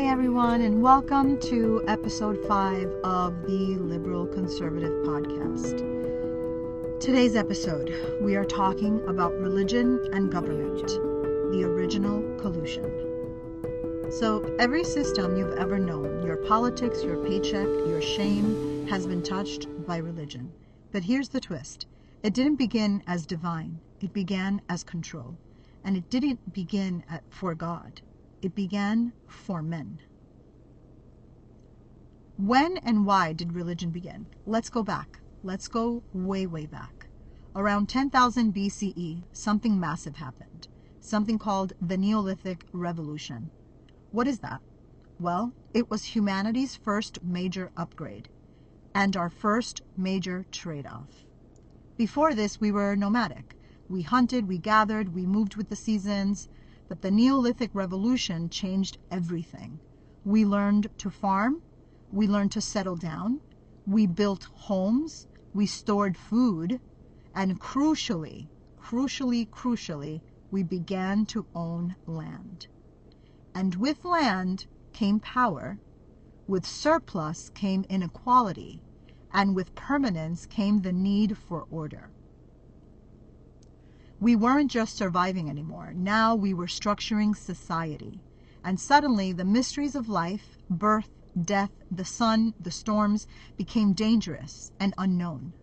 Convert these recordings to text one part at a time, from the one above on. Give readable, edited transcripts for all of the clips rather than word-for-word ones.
Hi everyone, and welcome to episode 5 of the Liberal Conservative Podcast. Today's episode, we are talking about religion and government, the original collusion. So every system you've ever known, your politics, your paycheck, your shame, has been touched by religion. But here's the twist. It didn't begin as divine. It began as control. And it didn't begin for God. It began for men. When and why did religion begin? Let's go back. Let's go way, way back. Around 10,000 BCE, something massive happened. Something called the Neolithic Revolution. What is that? Well, it was humanity's first major upgrade and our first major trade-off. Before this, we were nomadic. We hunted, we gathered, we moved with the seasons. But the Neolithic Revolution changed everything. We learned to farm, we learned to settle down, we built homes, we stored food, and crucially, we began to own land. And with land came power, with surplus came inequality, and with permanence came the need for order. We weren't just surviving anymore. Now we were structuring society. And suddenly the mysteries of life, birth, death, the sun, the storms became dangerous and unknown.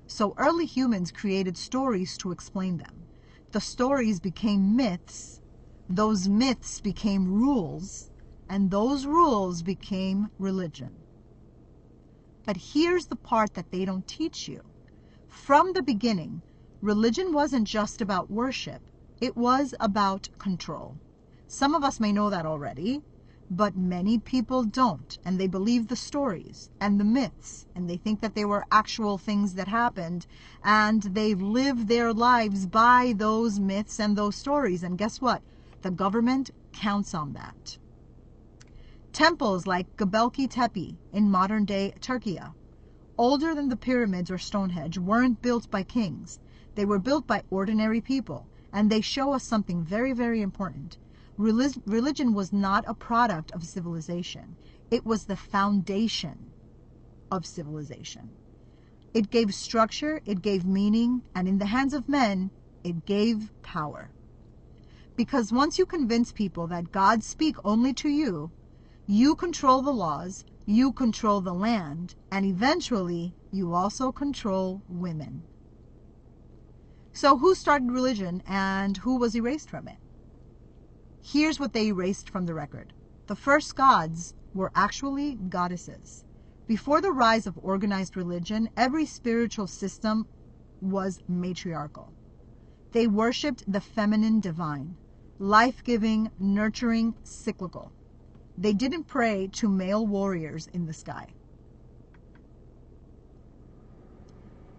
So early humans created stories to explain them. The stories became myths. Those myths became rules. And those rules became religion. But here's the part that they don't teach you. From the beginning, religion wasn't just about worship. It was about control. Some of us may know that already, but many people don't. And they believe the stories and the myths. And they think that they were actual things that happened. And they live their lives by those myths and those stories. And guess what? The government counts on that. Temples like Göbekli Tepe in modern-day Turkey, older than the pyramids or Stonehenge, weren't built by kings. They were built by ordinary people, and they show us something very, very important. Religion was not a product of civilization. It was the foundation of civilization. It gave structure, it gave meaning, and in the hands of men, it gave power. Because once you convince people that God speaks only to you, you control the laws, you control the land, and eventually, you also control women. So who started religion and who was erased from it? Here's what they erased from the record. The first gods were actually goddesses. Before the rise of organized religion, every spiritual system was matriarchal. They worshipped the feminine divine, life-giving, nurturing, cyclical. They didn't pray to male warriors in the sky.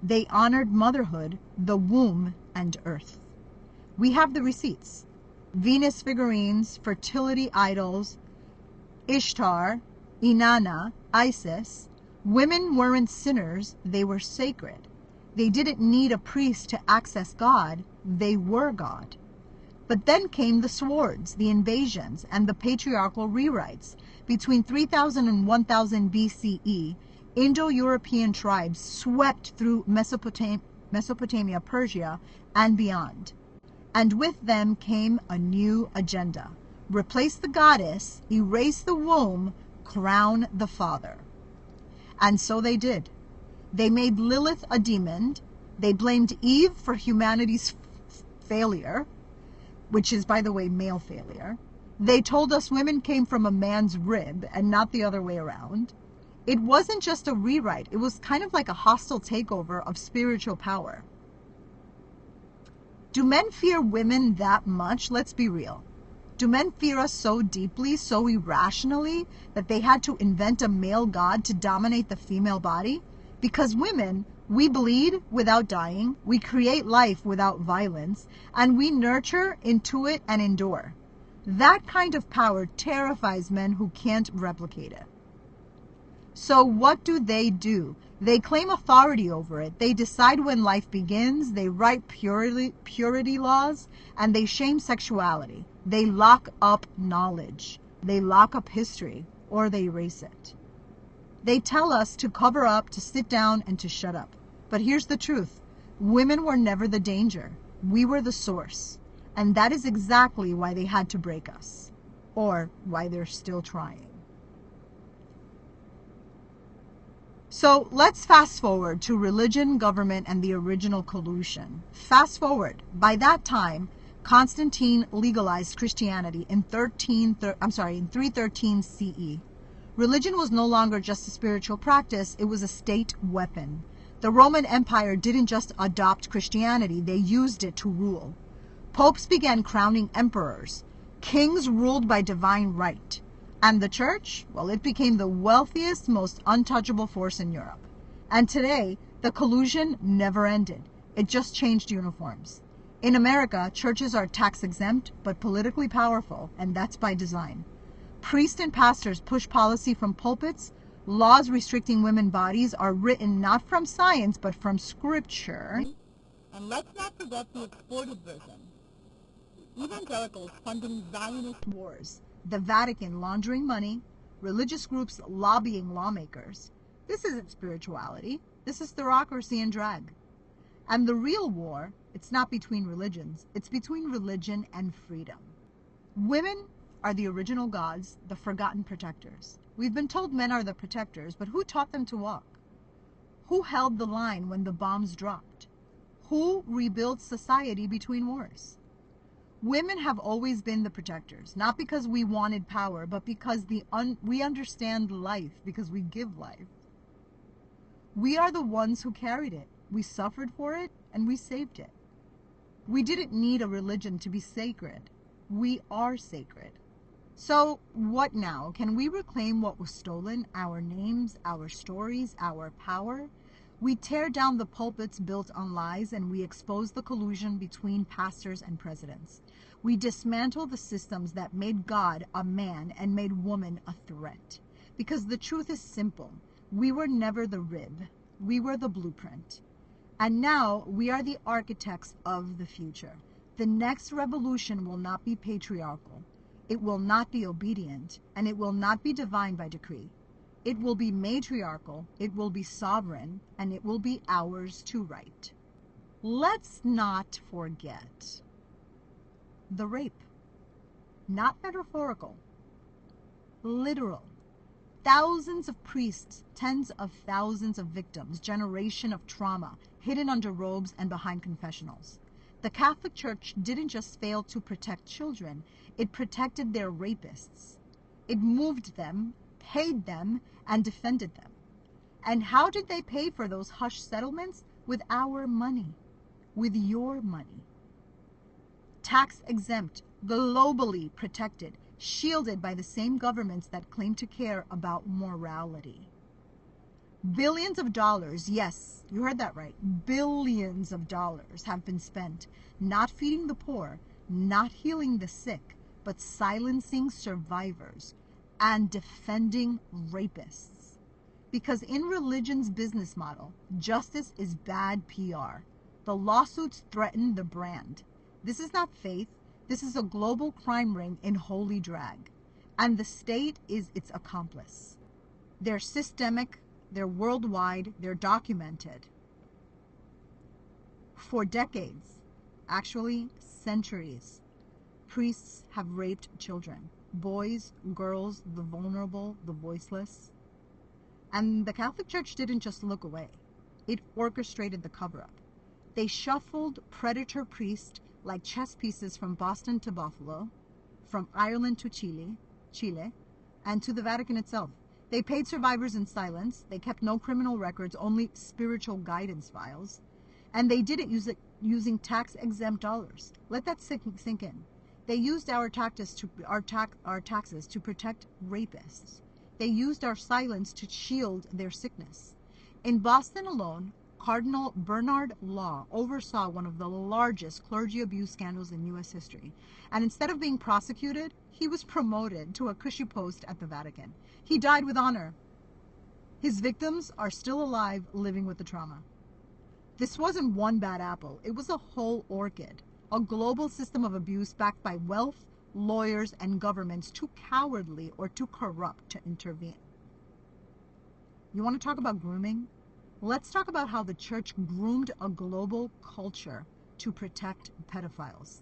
They honored motherhood, the womb, and earth. We have the receipts. Venus figurines, fertility idols, Ishtar, Inanna, Isis. Women weren't sinners, they were sacred. They didn't need a priest to access God, they were God. But then came the swords, the invasions, and the patriarchal rewrites. Between 3000 and 1000 BCE, Indo-European tribes swept through Mesopotamia, Persia, and beyond. And with them came a new agenda. Replace the goddess, erase the womb, crown the father. And so they did. They made Lilith a demon. They blamed Eve for humanity's failure, which is, by the way, male failure. They told us women came from a man's rib and not the other way around. It wasn't just a rewrite. It was kind of like a hostile takeover of spiritual power. Do men fear women that much? Let's be real. Do men fear us so deeply, so irrationally, that they had to invent a male god to dominate the female body? Because women, we bleed without dying, we create life without violence, and we nurture, intuit, and endure. That kind of power terrifies men who can't replicate it. So what do? They claim authority over it. They decide when life begins. They write purity laws, and they shame sexuality. They lock up knowledge. They lock up history or they erase it. They tell us to cover up, to sit down, and to shut up. But here's the truth. Women were never the danger. We were the source. And that is exactly why they had to break us. Or why they're still trying. So let's fast forward to religion, government, and the original collusion. Fast forward. By that time, Constantine legalized Christianity in 313 CE. Religion was no longer just a spiritual practice, it was a state weapon. The Roman Empire didn't just adopt Christianity, they used it to rule. Popes began crowning emperors. Kings ruled by divine right. And the church? Well, it became the wealthiest, most untouchable force in Europe. And today, the collusion never ended. It just changed uniforms. In America, churches are tax exempt, but politically powerful, and that's by design. Priests and pastors push policy from pulpits. Laws restricting women's bodies are written not from science, but from scripture. And let's not forget the exploited version. Evangelicals funding Zionist wars, the Vatican laundering money, religious groups lobbying lawmakers. This isn't spirituality. This is theocracy and drag. And the real war, it's not between religions. It's between religion and freedom. Women are the original gods, the forgotten protectors. We've been told men are the protectors, but who taught them to walk? Who held the line when the bombs dropped? Who rebuilt society between wars? Women have always been the protectors, not because we wanted power, but because we understand life, because we give life. We are the ones who carried it. We suffered for it, and we saved it. We didn't need a religion to be sacred. We are sacred. So what now? Can we reclaim what was stolen? Our names, our stories, our power? We tear down the pulpits built on lies, and we expose the collusion between pastors and presidents. We dismantle the systems that made God a man and made woman a threat. Because the truth is simple. We were never the rib. We were the blueprint. And now we are the architects of the future. The next revolution will not be patriarchal. It will not be obedient, and it will not be divine by decree. It will be matriarchal, it will be sovereign, and it will be ours to right. Let's not forget the rape. Not metaphorical, literal. Thousands of priests, tens of thousands of victims, generation of trauma, hidden under robes and behind confessionals. The Catholic Church didn't just fail to protect children, it protected their rapists. It moved them, paid them, and defended them. And how did they pay for those hush settlements? With our money, with your money. Tax exempt, globally protected, shielded by the same governments that claim to care about morality. Billions of dollars, yes, you heard that right, billions of dollars have been spent not feeding the poor, not healing the sick, but silencing survivors and defending rapists. Because in religion's business model, justice is bad PR. The lawsuits threaten the brand. This is not faith. This is a global crime ring in holy drag. And the state is its accomplice. They're systemic, they're worldwide, they're documented. For decades, actually centuries, priests have raped children. Boys, girls, the vulnerable, the voiceless. And the Catholic Church didn't just look away. It orchestrated the cover-up. They shuffled predator priests like chess pieces from Boston to Buffalo, from Ireland to Chile, and to the Vatican itself. They paid survivors in silence. They kept no criminal records, only spiritual guidance files. And they did it using tax-exempt dollars. Let that sink in. They used our taxes to protect rapists. They used our silence to shield their sickness. In Boston alone, Cardinal Bernard Law oversaw one of the largest clergy abuse scandals in U.S. history. And instead of being prosecuted, he was promoted to a cushy post at the Vatican. He died with honor. His victims are still alive, living with the trauma. This wasn't one bad apple. It was a whole orchid. A global system of abuse backed by wealth, lawyers, and governments too cowardly or too corrupt to intervene. You want to talk about grooming? Let's talk about how the church groomed a global culture to protect pedophiles.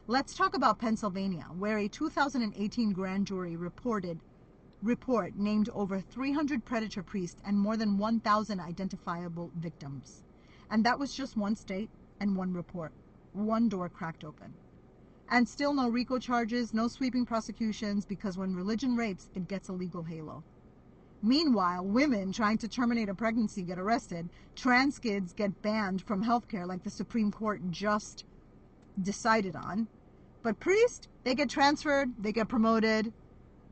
Let's talk about Pennsylvania, where a 2018 grand jury report named over 300 predator priests and more than 1,000 identifiable victims. And that was just one state and one report. One door cracked open. And still no RICO charges, no sweeping prosecutions, because when religion rapes, it gets a legal halo. Meanwhile, women trying to terminate a pregnancy get arrested. Trans kids get banned from healthcare like the Supreme Court just decided on. But priests, they get transferred, they get promoted,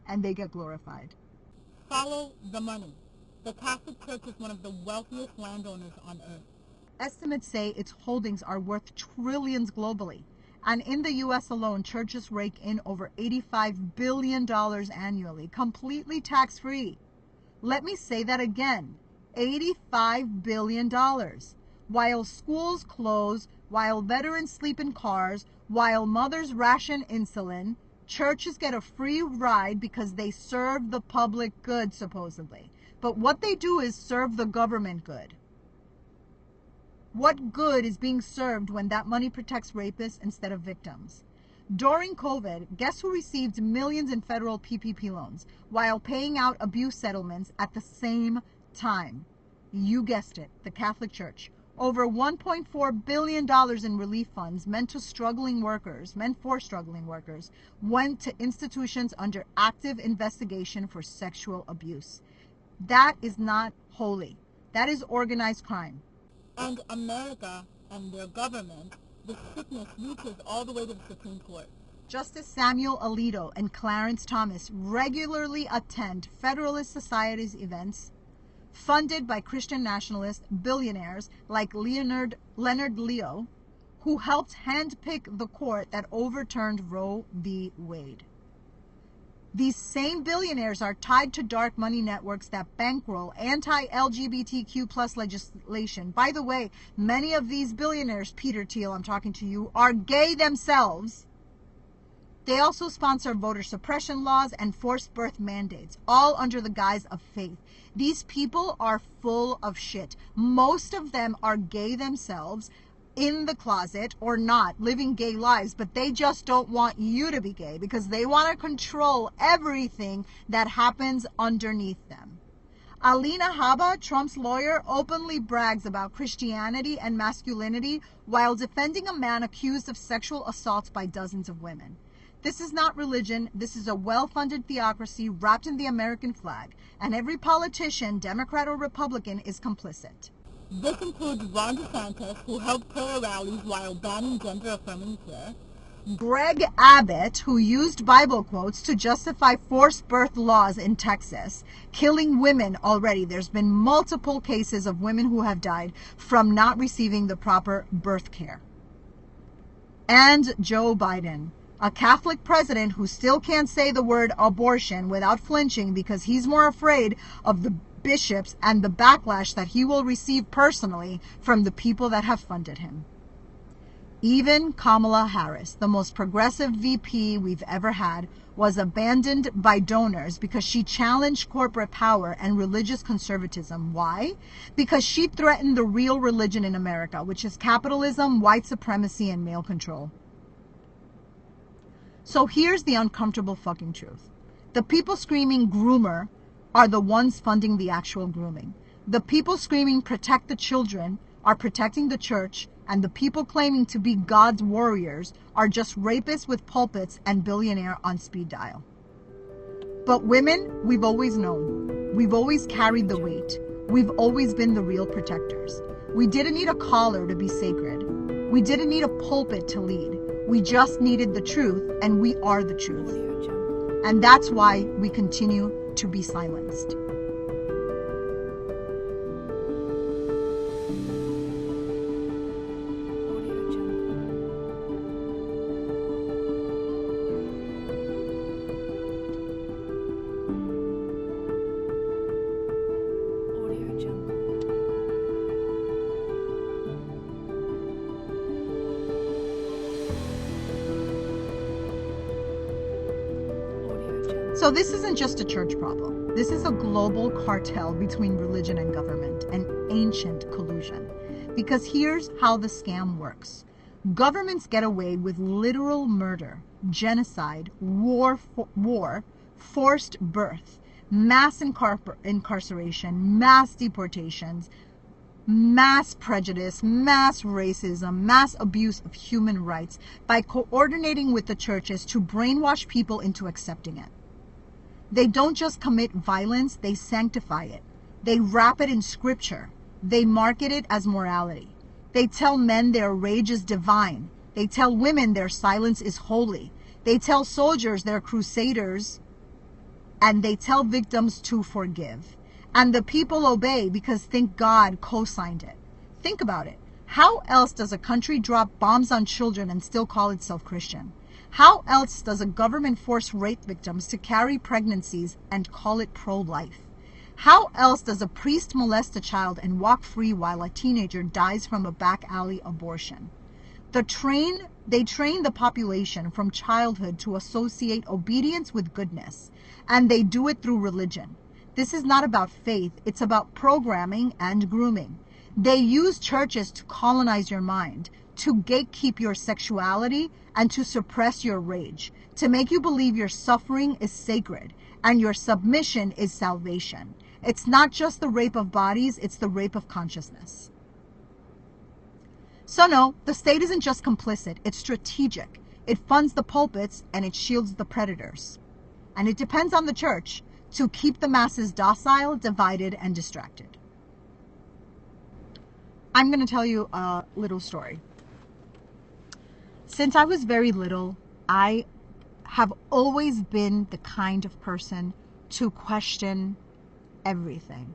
and they get glorified. Follow the money. The Catholic Church is one of the wealthiest landowners on earth. Estimates say its holdings are worth trillions globally. And in the U.S. alone, churches rake in over $85 billion annually, completely tax-free. Let me say that again, $85 billion. While schools close, while veterans sleep in cars, while mothers ration insulin, churches get a free ride because they serve the public good, supposedly. But what they do is serve the government good. What good is being served when that money protects rapists instead of victims? During COVID, guess who received millions in federal PPP loans while paying out abuse settlements at the same time? You guessed it, the Catholic Church. Over $1.4 billion in relief funds meant for struggling workers went to institutions under active investigation for sexual abuse. That is not holy. That is organized crime. And America and their government, the sickness reaches all the way to the Supreme Court. Justice Samuel Alito and Clarence Thomas regularly attend Federalist Society's events funded by Christian nationalist billionaires like Leonard Leo, who helped handpick the court that overturned Roe v. Wade. These same billionaires are tied to dark money networks that bankroll anti-LGBTQ plus legislation. By the way, many of these billionaires, Peter Thiel, I'm talking to you, are gay themselves. They also sponsor voter suppression laws and forced birth mandates, all under the guise of faith. These people are full of shit. Most of them are gay themselves, in the closet or not, living gay lives, but they just don't want you to be gay because they want to control everything that happens underneath them. Alina Habba, Trump's lawyer, openly brags about Christianity and masculinity while defending a man accused of sexual assaults by dozens of women. This is not religion. This is a well-funded theocracy wrapped in the American flag, and every politician, Democrat or Republican, is complicit. This includes Ron DeSantis, who held prayer rallies while banning gender-affirming care. Greg Abbott, who used Bible quotes to justify forced birth laws in Texas, killing women already. There's been multiple cases of women who have died from not receiving the proper birth care. And Joe Biden, a Catholic president who still can't say the word abortion without flinching because he's more afraid of the bishops and the backlash that he will receive personally from the people that have funded him. Even Kamala Harris, the most progressive VP we've ever had, was abandoned by donors because she challenged corporate power and religious conservatism. Why? Because she threatened the real religion in America, which is capitalism, white supremacy, and male control. So here's the uncomfortable fucking truth. The people screaming groomer are the ones funding the actual grooming. The people screaming protect the children are protecting the church, and the people claiming to be God's warriors are just rapists with pulpits and billionaire on speed dial. But women, we've always known. We've always carried the weight. We've always been the real protectors. We didn't need a collar to be sacred. We didn't need a pulpit to lead. We just needed the truth, and we are the truth. And that's why we continue to be silenced. So this isn't just a church problem. This is a global cartel between religion and government, an ancient collusion. Because here's how the scam works. Governments get away with literal murder, genocide, war, forced birth, mass incarceration, mass deportations, mass prejudice, mass racism, mass abuse of human rights by coordinating with the churches to brainwash people into accepting it. They don't just commit violence, they sanctify it. They wrap it in scripture. They market it as morality. They tell men their rage is divine. They tell women their silence is holy. They tell soldiers they're crusaders, and they tell victims to forgive. And the people obey because think God co-signed it. Think about it. How else does a country drop bombs on children and still call itself Christian? How else does a government force rape victims to carry pregnancies and call it pro-life? How else does a priest molest a child and walk free while a teenager dies from a back alley abortion? They train the population from childhood to associate obedience with goodness, and they do it through religion. This is not about faith, it's about programming and grooming. They use churches to colonize your mind, to gatekeep your sexuality, and to suppress your rage, to make you believe your suffering is sacred and your submission is salvation. It's not just the rape of bodies, it's the rape of consciousness. So no, the state isn't just complicit, it's strategic. It funds the pulpits and it shields the predators. And it depends on the church to keep the masses docile, divided, and distracted. I'm going to tell you a little story. Since I was very little, I have always been the kind of person to question everything.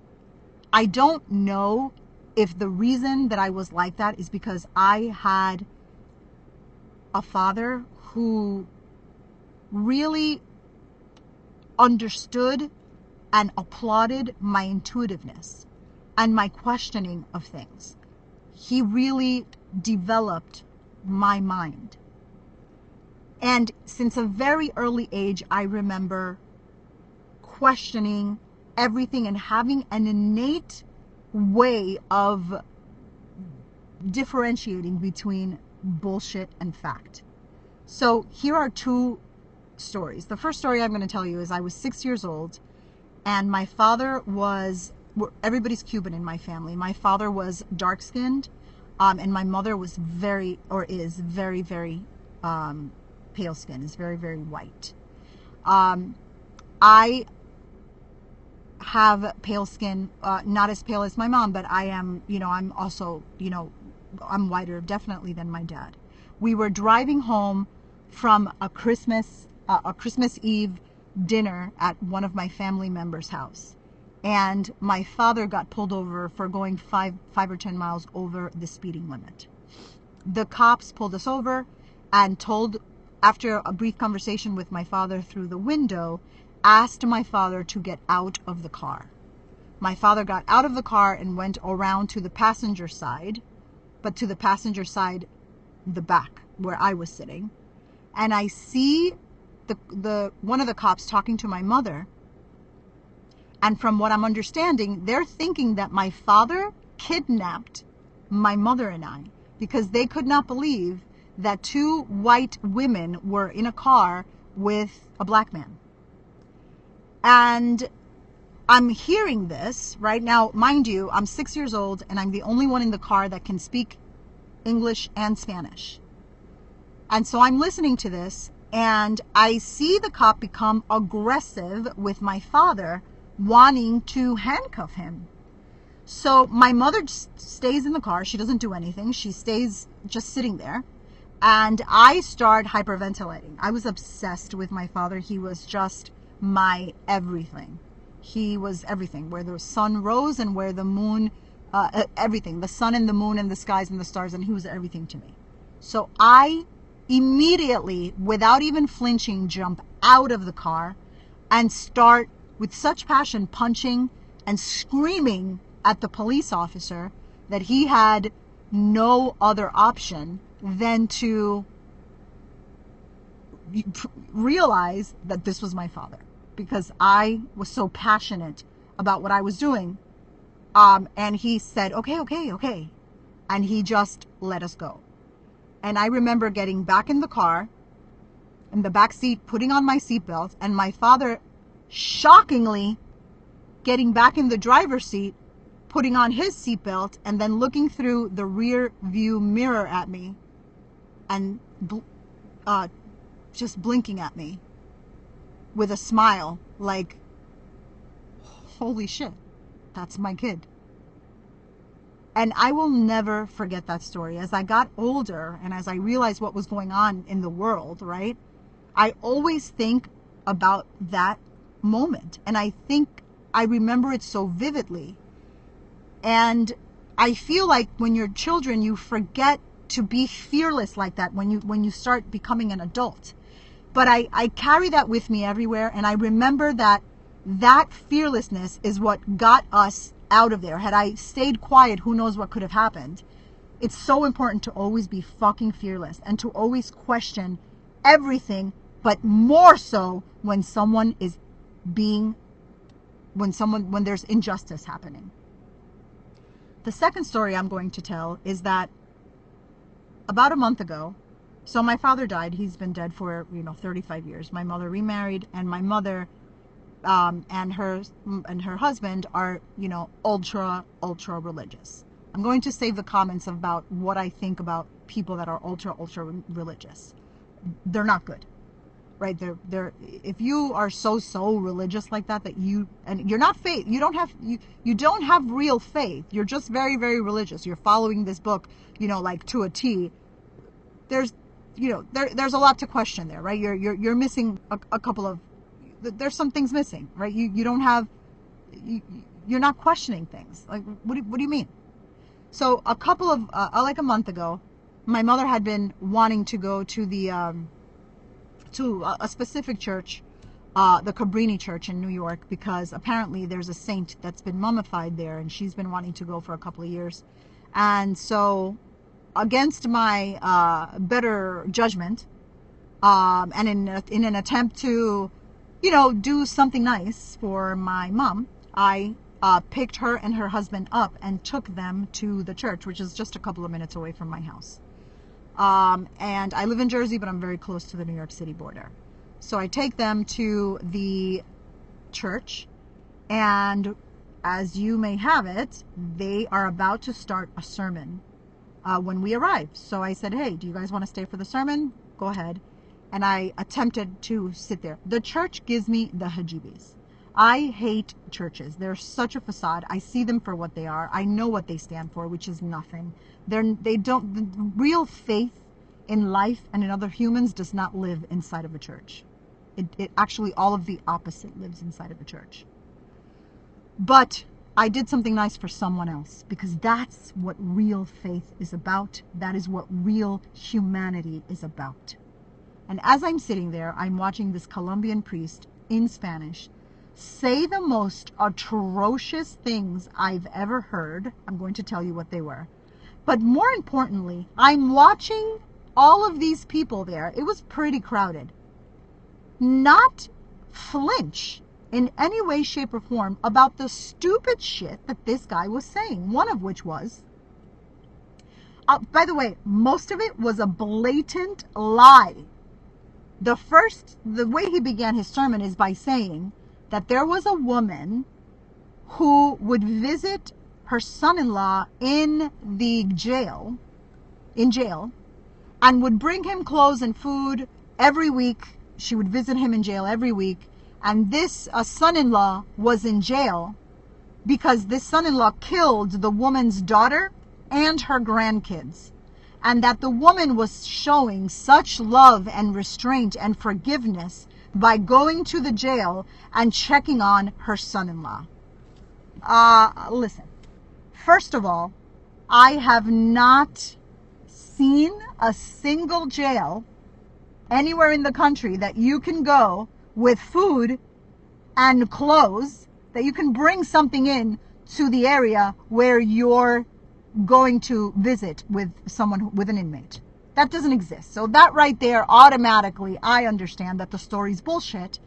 I don't know if the reason that I was like that is because I had a father who really understood and applauded my intuitiveness and my questioning of things. He really developed my mind. And since a very early age, I remember questioning everything and having an innate way of differentiating between bullshit and fact. So here are two stories. The first story I'm going to tell you is I was 6 years old and my father was, everybody's Cuban in my family. My father was dark skinned and my mother was very pale skin, is very, very white. I have pale skin, not as pale as my mom, but I am, I'm also, I'm whiter definitely than my dad. We were driving home from a Christmas Eve dinner at one of my family members' house. And my father got pulled over for going 5 or 10 miles over the speeding limit. The cops pulled us over and after a brief conversation with my father through the window, asked my father to get out of the car. My father got out of the car and went around to the passenger side, but to the passenger side, the back, where I was sitting. And I see the one of the cops talking to my mother. And from what I'm understanding, they're thinking that my father kidnapped my mother and I because they could not believe that 2 white women were in a car with a black man. And I'm hearing this right now. Mind you, I'm 6 years old and I'm the only one in the car that can speak English and Spanish. And so I'm listening to this and I see the cop become aggressive with my father, wanting to handcuff him. So my mother stays in the car. She doesn't do anything. She stays just sitting there. And I start hyperventilating. I was obsessed with my father. He was just my everything. He was everything. Where the sun rose and where the moon, everything. The sun and the moon and the skies and the stars, and he was everything to me. So I immediately, without even flinching, jump out of the car and start with such passion punching and screaming at the police officer that he had no other option than to realize that this was my father. because I was so passionate about what I was doing. And he said, okay. And he just let us go. And I remember getting back in the car, in the back seat, putting on my seatbelt, and my father shockingly getting back in the driver's seat, putting on his seatbelt, and then looking through the rear view mirror at me and just blinking at me with a smile like, holy shit, that's my kid. And I will never forget that story. As I got older and as I realized what was going on in the world, right, I always think about that moment. And I think I remember it so vividly. And I feel like when you're children, you forget to be fearless like that when you start becoming an adult. But I carry that with me everywhere. And I remember that fearlessness is what got us out of there. Had I stayed quiet, who knows what could have happened. It's so important to always be fucking fearless and to always question everything, but more so when when there's injustice happening. The second story I'm going to tell is that about a month ago, so my father died. He's been dead for 35 years. My mother remarried, and my mother and her husband are ultra religious. I'm going to save the comments about what I think about people that are ultra religious. They're not good, right? They're if you are so religious like that and you're not faith, you don't have real faith. You're just very religious. You're following this book, like to a T. There's a lot to question there, right? You're missing a couple of. There's some things missing, right? You're not questioning things. Like, what do you mean? So like a month ago, my mother had been wanting to go to to a specific church, the Cabrini Church in New York, because apparently there's a saint that's been mummified there, and she's been wanting to go for a couple of years. And so, against my better judgment, and in an attempt to do something nice for my mom, I picked her and her husband up and took them to the church, which is just a couple of minutes away from my house. And I live in Jersey, but I'm very close to the New York City border. So I take them to the church, and as you may have it, they are about to start a sermon when we arrive. So I said, hey, do you guys want to stay for the sermon? Go ahead. And I attempted to sit there. The church gives me the heebie-jeebies. I hate churches. They're such a facade. I see them for what they are. I know what they stand for, which is nothing. The real faith in life and in other humans does not live inside of a church. It actually, all of the opposite lives inside of a church. But I did something nice for someone else, because that's what real faith is about. That is what real humanity is about. And as I'm sitting there, I'm watching this Colombian priest in Spanish say the most atrocious things I've ever heard. I'm going to tell you what they were. But more importantly, I'm watching all of these people there. It was pretty crowded. Not flinch in any way, shape, or form about the stupid shit that this guy was saying. One of which was, by the way, most of it was a blatant lie. The way he began his sermon is by saying that there was a woman who would visit her son-in-law in jail, and would bring him clothes and food every week. She would visit him in jail every week. And this son-in-law was in jail because this son-in-law killed the woman's daughter and her grandkids. And that the woman was showing such love and restraint and forgiveness by going to the jail and checking on her son-in-law. Listen, first of all, I have not seen a single jail anywhere in the country that you can go with food and clothes, that you can bring something in to the area where you're going to visit with an inmate. That doesn't exist. So that right there, automatically, I understand that the story's bullshit.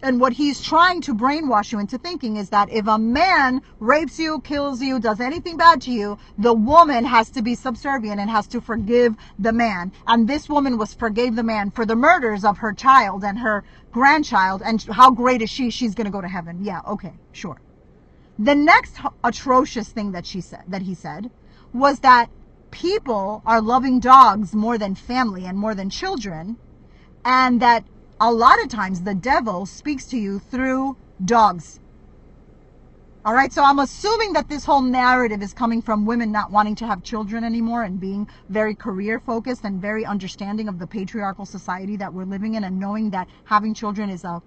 And what he's trying to brainwash you into thinking is that if a man rapes you, kills you, does anything bad to you, the woman has to be subservient and has to forgive the man. And this woman forgave the man for the murders of her child and her grandchild. And how great is she? She's going to go to heaven. Yeah, okay, sure. The next atrocious thing that he said was that people are loving dogs more than family and more than children, and that a lot of times the devil speaks to you through dogs. All right, so I'm assuming that this whole narrative is coming from women not wanting to have children anymore and being very career focused and very understanding of the patriarchal society that we're living in, and knowing that having children is a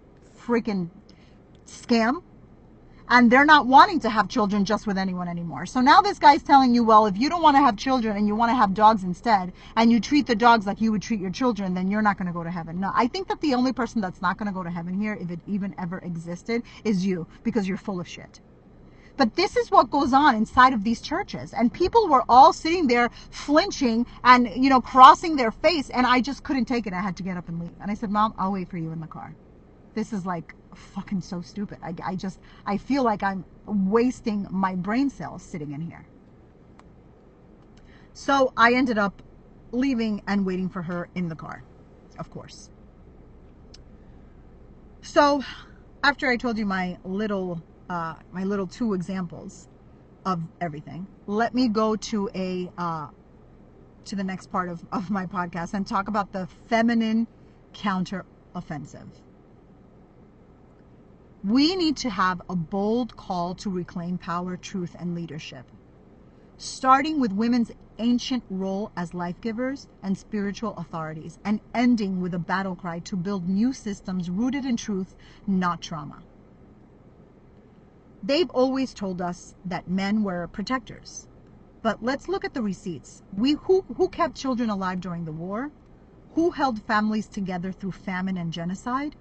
freaking scam. And they're not wanting to have children just with anyone anymore. So now this guy's telling you, well, if you don't want to have children and you want to have dogs instead, and you treat the dogs like you would treat your children, then you're not going to go to heaven. No, I think that the only person that's not going to go to heaven here, if it even ever existed, is you, because you're full of shit. But this is what goes on inside of these churches. And people were all sitting there flinching and, crossing their face. And I just couldn't take it. I had to get up and leave. And I said, Mom, I'll wait for you in the car. This is like fucking so stupid. I feel like I'm wasting my brain cells sitting in here. So I ended up leaving and waiting for her in the car, of course. So after I told you my little 2 examples of everything, let me go to the next part of my podcast and talk about the feminine counter-offensive. We need to have a bold call to reclaim power, truth, and leadership, starting with women's ancient role as life givers and spiritual authorities, and ending with a battle cry to build new systems rooted in truth, not trauma. They've always told us that men were protectors, but let's look at the receipts. Who kept children alive during the war? Who held families together through famine and genocide?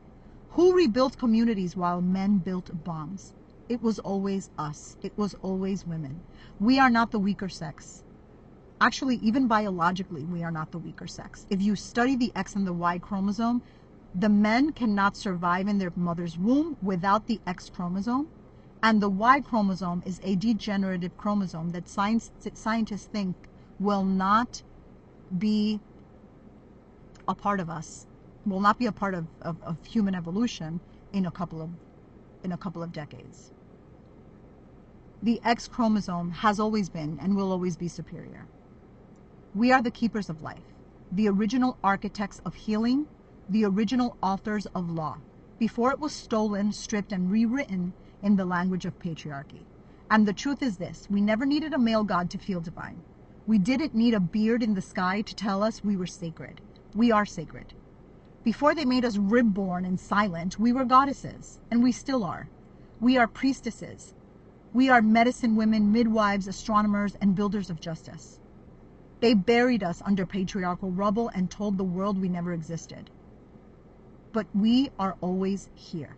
Who rebuilt communities while men built bombs? It was always us. It was always women. We are not the weaker sex. Actually, even biologically, we are not the weaker sex. If you study the X and the Y chromosome, the men cannot survive in their mother's womb without the X chromosome. And the Y chromosome is a degenerative chromosome that scientists think will not be a part of us, will not be a part of human evolution in a couple of decades. The X chromosome has always been and will always be superior. We are the keepers of life, the original architects of healing, the original authors of law, before it was stolen, stripped, and rewritten in the language of patriarchy. And the truth is this: we never needed a male god to feel divine. We didn't need a beard in the sky to tell us we were sacred. We are sacred. Before they made us rib-born and silent, we were goddesses, and we still are. We are priestesses. We are medicine women, midwives, astronomers, and builders of justice. They buried us under patriarchal rubble and told the world we never existed. But we are always here.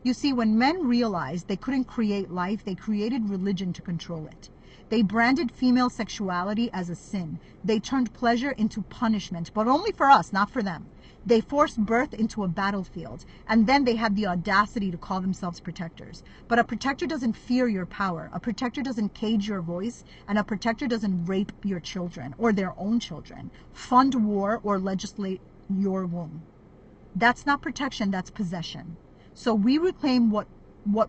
You see, when men realized they couldn't create life, they created religion to control it. They branded female sexuality as a sin. They turned pleasure into punishment, but only for us, not for them. They forced birth into a battlefield, and then they had the audacity to call themselves protectors. But a protector doesn't fear your power. A protector doesn't cage your voice, and a protector doesn't rape your children or their own children, fund war, or legislate your womb. That's not protection, that's possession. So we reclaim what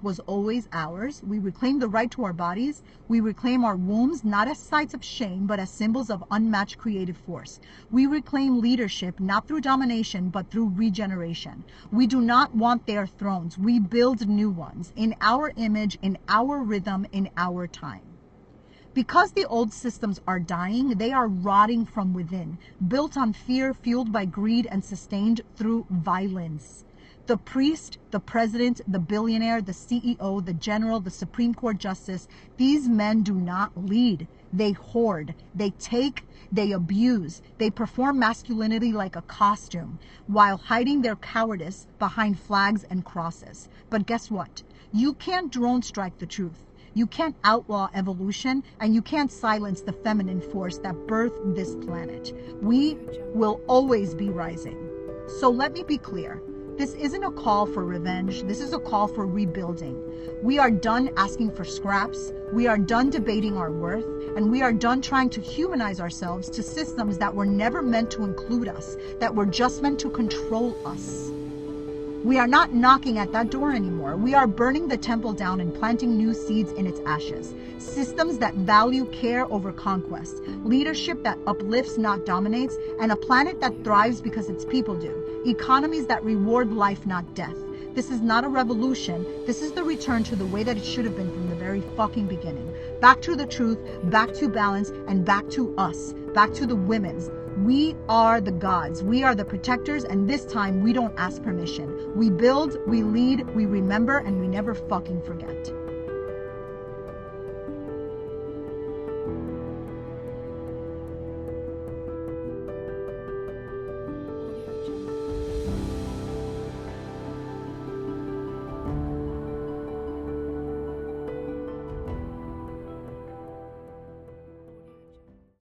was always ours. We reclaim the right to our bodies. We reclaim our wombs, not as sites of shame, but as symbols of unmatched creative force. We reclaim leadership, not through domination, but through regeneration. We do not want their thrones. We build new ones in our image, in our rhythm, in our time. Because the old systems are dying, they are rotting from within, built on fear, fueled by greed, and sustained through violence. The priest, the president, the billionaire, the CEO, the general, the Supreme Court justice, these men do not lead. They hoard, they take, they abuse, they perform masculinity like a costume while hiding their cowardice behind flags and crosses. But guess what? You can't drone strike the truth. You can't outlaw evolution, and you can't silence the feminine force that birthed this planet. We will always be rising. So let me be clear. This isn't a call for revenge. This is a call for rebuilding. We are done asking for scraps. We are done debating our worth. And we are done trying to humanize ourselves to systems that were never meant to include us, that were just meant to control us. We are not knocking at that door anymore. We are burning the temple down and planting new seeds in its ashes. Systems that value care over conquest, leadership that uplifts, not dominates, and a planet that thrives because its people do. Economies that reward life, not death. This is not a revolution. This is the return to the way that it should have been from the very fucking beginning. Back to the truth, back to balance, and back to us, back to the women's. We are the gods. We are the protectors, and this time we don't ask permission. We build, we lead, we remember, and we never fucking forget.